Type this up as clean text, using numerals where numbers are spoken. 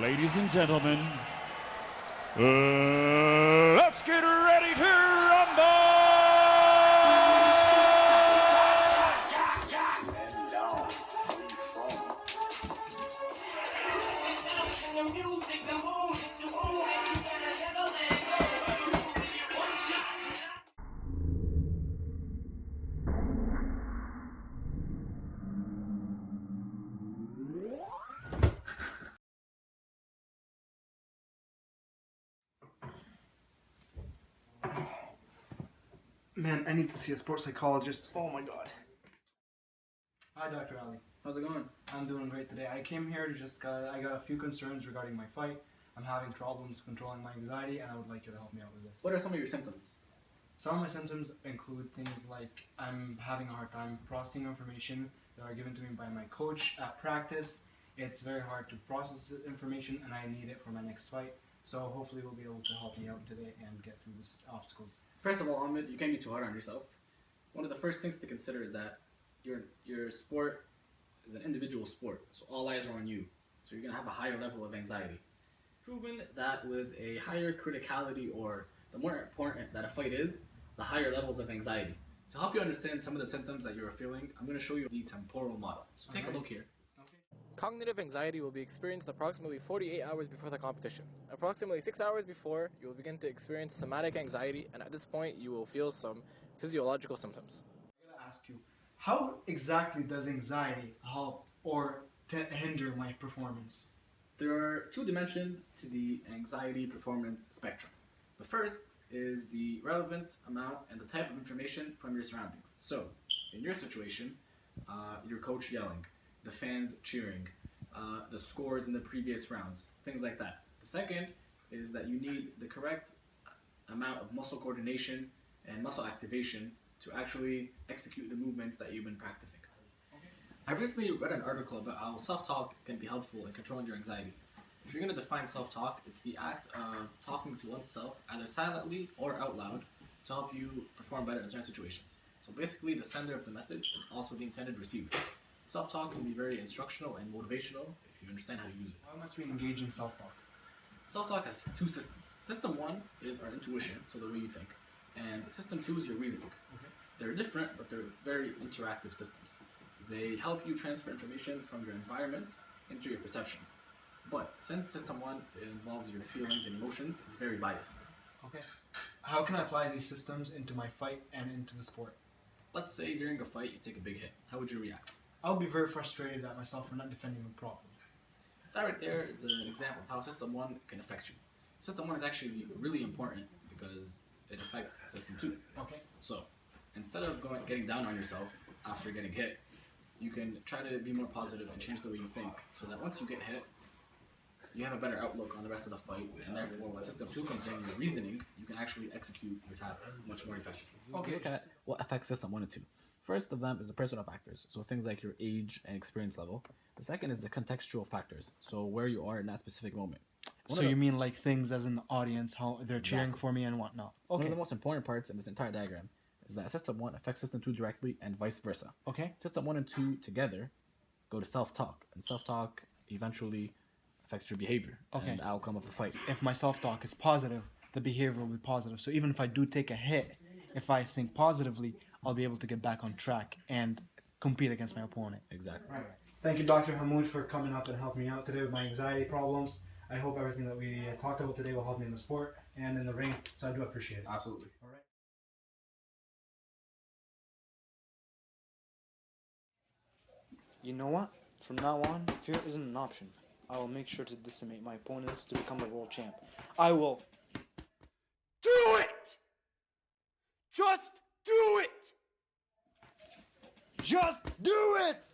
Ladies and gentlemen, let's get ready to rumble! Man, I need to see a sports psychologist. Oh my god. Hi, Dr. Ali. How's it going? I'm doing great today. I came here to I got a few concerns regarding my fight. I'm having problems controlling my anxiety, and I would like you to help me out with this. What are some of your symptoms? Some of my symptoms include things like I'm having a hard time processing information that are given to me by my coach at practice. It's very hard to process information, and I need it for my next fight. So hopefully you'll be able to help me out today and get through these obstacles. First of all, Ahmad, you can't be too hard on yourself. One of the first things to consider is that your sport is an individual sport, so all eyes are on you. So you're gonna have a higher level of anxiety. Proven that with a higher criticality, or the more important that a fight is, the higher levels of anxiety. To help you understand some of the symptoms that you're feeling, I'm gonna show you the temporal model. So take a look here. Cognitive anxiety will be experienced approximately 48 hours before the competition. Approximately 6 hours before, you will begin to experience somatic anxiety, and at this point, you will feel some physiological symptoms. I'm going to ask you, how exactly does anxiety help or hinder my performance? There are two dimensions to the anxiety performance spectrum. The first is the relevant amount and the type of information from your surroundings. So, in your situation, your coach yelling, the fans cheering, the scores in the previous rounds, things like that. The second is that you need the correct amount of muscle coordination and muscle activation to actually execute the movements that you've been practicing. I recently read an article about how self-talk can be helpful in controlling your anxiety. If you're going to define self-talk, it's the act of talking to oneself either silently or out loud to help you perform better in certain situations. So basically, the sender of the message is also the intended receiver. Self-talk can be very instructional and motivational if you understand how to use it. How must we engage in self-talk? Self-talk has two systems. System one is our intuition, so the way you think. And system two is your reasoning. Okay. They're different, but they're very interactive systems. They help you transfer information from your environment into your perception. But since system one involves your feelings and emotions, it's very biased. Okay. How can I apply these systems into my fight and into the sport? Let's say during a fight you take a big hit. How would you react? I'll be very frustrated at myself for not defending them properly. That right there is an example of how System 1 can affect you. System 1 is actually really important because it affects System 2. Okay. So, instead of getting down on yourself after getting hit, you can try to be more positive and change the way you think so that once you get hit, you have a better outlook on the rest of the fight, and therefore when System 2 comes in, your reasoning, you can actually execute your tasks much more effectively. Okay. Look at what affects System 1 and 2. First of them is the personal factors, so things like your age and experience level. The second is the contextual factors, so where you are in that specific moment. So you mean like things as in the audience, how they're cheering for me and whatnot? Okay. One of the most important parts in this entire diagram is that System 1 affects System 2 directly and vice versa. Okay. System 1 and 2 together go to self-talk, and self-talk eventually affects your behavior and the outcome of the fight. If my self-talk is positive, the behavior will be positive. So even if I do take a hit, if I think positively, I'll be able to get back on track and compete against my opponent. Exactly. All right. Thank you, Dr. Hammoud, for coming up and helping me out today with my anxiety problems. I hope everything that we talked about today will help me in the sport and in the ring, so I do appreciate it. Absolutely. All right. You know what? From now on, fear isn't an option. I will make sure to decimate my opponents to become the world champ. I will do it! Just do it! Just do it!